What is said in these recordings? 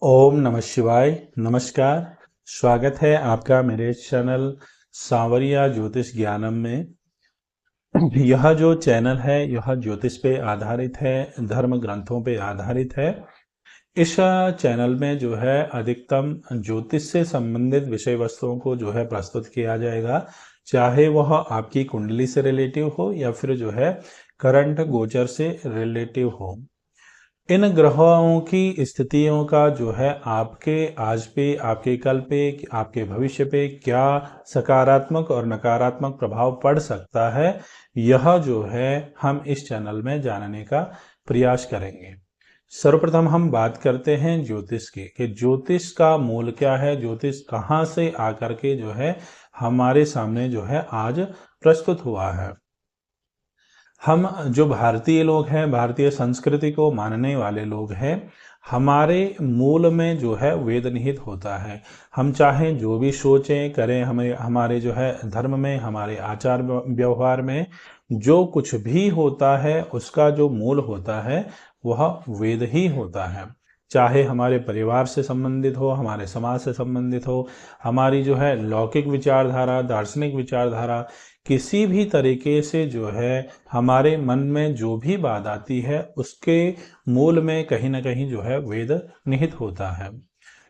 ओम नमः शिवाय। नमस्कार। स्वागत है आपका मेरे चैनल सांवरिया ज्योतिष ज्ञानम में। यह जो चैनल है यह ज्योतिष पे आधारित है, धर्म ग्रंथों पे आधारित है। इस चैनल में जो है अधिकतम ज्योतिष से संबंधित विषय वस्तुओं को जो है प्रस्तुत किया जाएगा, चाहे वह आपकी कुंडली से रिलेटिव हो या फिर जो है करंट गोचर से रिलेटिव हो। इन ग्रहों की स्थितियों का जो है आपके आज पे, आपके कल पे, आपके भविष्य पे क्या सकारात्मक और नकारात्मक प्रभाव पड़ सकता है, यह जो है हम इस चैनल में जानने का प्रयास करेंगे। सर्वप्रथम हम बात करते हैं ज्योतिष की, कि ज्योतिष का मूल क्या है, ज्योतिष कहाँ से आकर के जो है हमारे सामने जो है आज प्रस्तुत हुआ है। हम जो भारतीय लोग हैं, भारतीय संस्कृति को मानने वाले लोग हैं, हमारे मूल में जो है वेद निहित होता है। हम चाहें जो भी सोचें करें, हमें हमारे जो है धर्म में, हमारे आचार व्यवहार में जो कुछ भी होता है उसका जो मूल होता है वह वेद ही होता है। चाहे हमारे परिवार से संबंधित हो, हमारे समाज से संबंधित हो, हमारी जो है लौकिक विचारधारा, दार्शनिक विचारधारा, किसी भी तरीके से जो है हमारे मन में जो भी बात आती है उसके मूल में कहीं ना कहीं जो है वेद निहित होता है।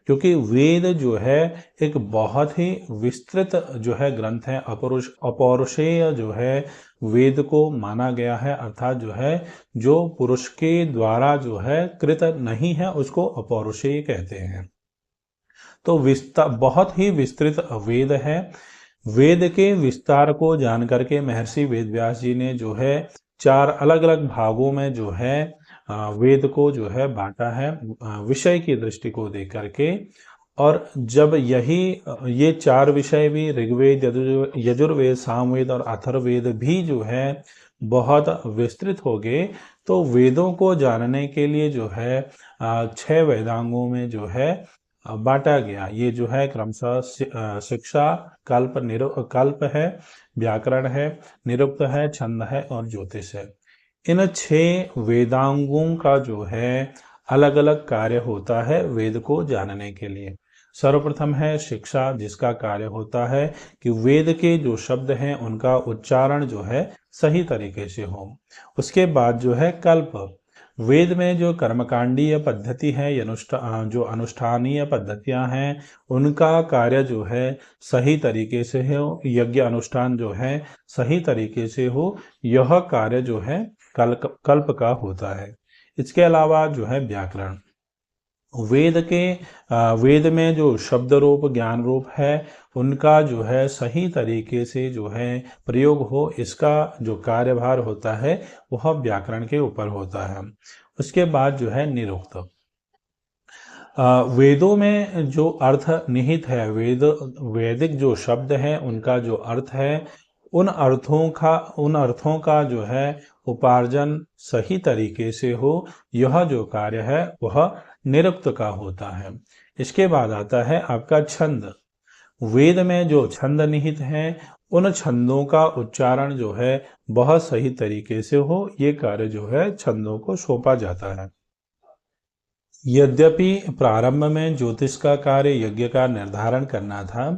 क्योंकि वेद जो है एक बहुत ही विस्तृत जो है ग्रंथ है, अपौरुषेय जो है वेद को माना गया है, अर्थात जो है जो पुरुष के द्वारा जो है कृत नहीं है उसको अपौरुषेय कहते हैं। तो विस्तार बहुत ही विस्तृत वेद है। वेद के विस्तार को जान करके महर्षि वेदव्यास जी ने जो है 4 अलग अलग भागों में जो है वेद को जो है बांटा है, विषय की दृष्टि को देख करके। और जब ये 4 विषय भी, ऋग्वेद, यजुर्वेद, सामवेद और अथर्ववेद भी जो है बहुत विस्तृत हो गए, तो वेदों को जानने के लिए जो है 6 वेदांगों में जो है बांटा गया। ये जो है क्रमशः शिक्षा, कल्प है, व्याकरण है, निरुक्त है, छंद है और ज्योतिष है। इन 6 वेदांगों का जो है अलग अलग कार्य होता है वेद को जानने के लिए। सर्वप्रथम है शिक्षा, जिसका कार्य होता है कि वेद के जो शब्द हैं उनका उच्चारण जो है सही तरीके से हो। उसके बाद जो है कल्प, वेद में जो कर्मकांडीय पद्धति है, जो अनुष्ठानीय पद्धतियां हैं, उनका कार्य जो है सही तरीके से हो, यज्ञ अनुष्ठान जो है सही तरीके से हो, यह कार्य जो है कल्प का होता है। इसके अलावा जो है व्याकरण, वेद में जो शब्द रूप, ज्ञान रूप है, उनका जो है सही तरीके से जो है प्रयोग हो, इसका जो कार्यभार होता है वह व्याकरण के ऊपर होता है। उसके बाद जो है निरुक्त, वेदों में जो अर्थ निहित है, वैदिक जो शब्द हैं उनका जो अर्थ है, उन अर्थों का जो है उपार्जन सही तरीके से हो, यह जो कार्य है वह निरुक्त का होता है। इसके बाद आता है आपका छंद, वेद में जो छंद निहित हैं उन छंदों का उच्चारण जो है बहुत सही तरीके से हो, ये कार्य जो है छंदों को सौंपा जाता है। यद्यपि प्रारंभ में ज्योतिष का कार्य यज्ञ का निर्धारण करना था,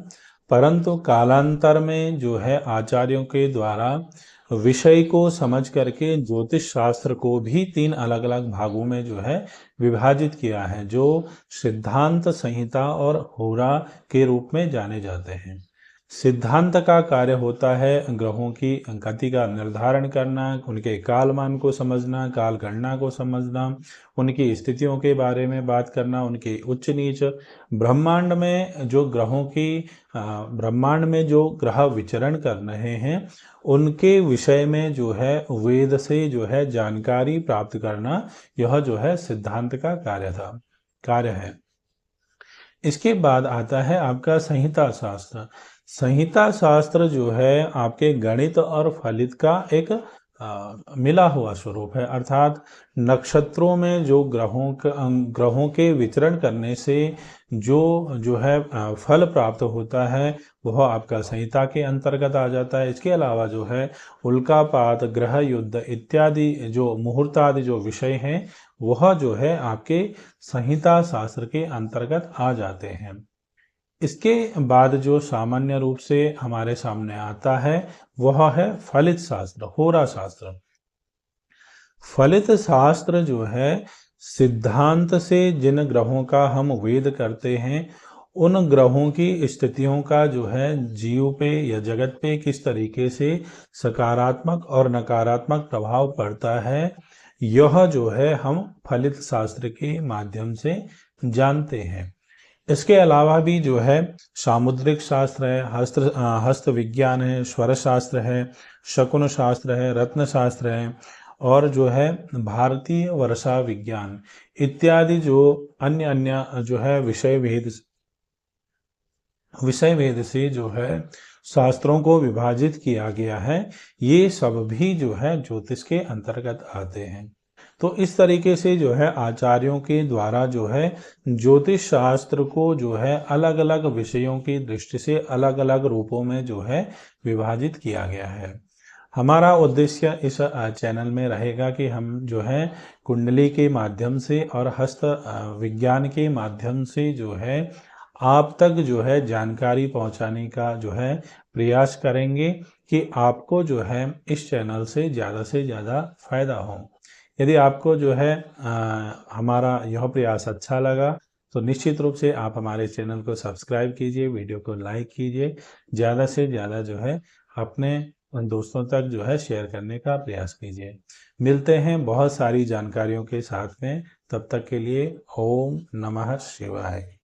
परंतु कालांतर में जो है आचार्यों के द्वारा विषय को समझ करके ज्योतिष शास्त्र को भी 3 अलग अलग भागों में जो है विभाजित किया है, जो सिद्धांत, संहिता और होरा के रूप में जाने जाते हैं। सिद्धांत का कार्य होता है ग्रहों की गति का निर्धारण करना, उनके कालमान को समझना, काल गणना को समझना, उनकी स्थितियों के बारे में बात करना, उनके उच्च नीच, ब्रह्मांड में जो ब्रह्मांड में जो ग्रह विचरण कर रहे हैं उनके विषय में जो है वेद से जो है जानकारी प्राप्त करना, यह जो है सिद्धांत का कार्य है। इसके बाद आता है आपका संहिता शास्त्र। संहिता शास्त्र जो है आपके गणित और फलित का एक मिला हुआ स्वरूप है, अर्थात नक्षत्रों में जो ग्रहों के विचरण करने से जो जो है फल प्राप्त होता है वह आपका संहिता के अंतर्गत आ जाता है। इसके अलावा जो है उल्कापात, ग्रह युद्ध इत्यादि जो मुहूर्त आदि जो विषय हैं वह जो है आपके संहिता शास्त्र के अंतर्गत आ जाते हैं। इसके बाद जो सामान्य रूप से हमारे सामने आता है वह है फलित शास्त्र, होरा शास्त्र। फलित शास्त्र जो है सिद्धांत से जिन ग्रहों का हम वेद करते हैं उन ग्रहों की स्थितियों का जो है जीव पे या जगत पे किस तरीके से सकारात्मक और नकारात्मक प्रभाव पड़ता है, यह जो है हम फलित शास्त्र के माध्यम से जानते हैं। इसके अलावा भी जो है सामुद्रिक शास्त्र है, हस्त विज्ञान है, स्वर शास्त्र है, शकुन शास्त्र है, रत्न शास्त्र है और जो है भारतीय वर्षा विज्ञान इत्यादि जो अन्य अन्य जो है विषय भेद से जो है शास्त्रों को विभाजित किया गया है, ये सब भी जो है ज्योतिष के अंतर्गत आते हैं। तो इस तरीके से जो है आचार्यों के द्वारा जो है ज्योतिष शास्त्र को जो है अलग अलग विषयों की दृष्टि से अलग अलग रूपों में जो है विभाजित किया गया है। हमारा उद्देश्य इस चैनल में रहेगा कि हम जो है कुंडली के माध्यम से और हस्त विज्ञान के माध्यम से जो है आप तक जो है जानकारी पहुंचाने का जो है प्रयास करेंगे कि आपको जो है इस चैनल से ज़्यादा फायदा हो। यदि आपको जो है हमारा यह प्रयास अच्छा लगा तो निश्चित रूप से आप हमारे चैनल को सब्सक्राइब कीजिए, वीडियो को लाइक कीजिए, ज़्यादा से ज़्यादा जो है अपने उन दोस्तों तक जो है शेयर करने का प्रयास कीजिए। मिलते हैं बहुत सारी जानकारियों के साथ में, तब तक के लिए ओम नमः शिवाय।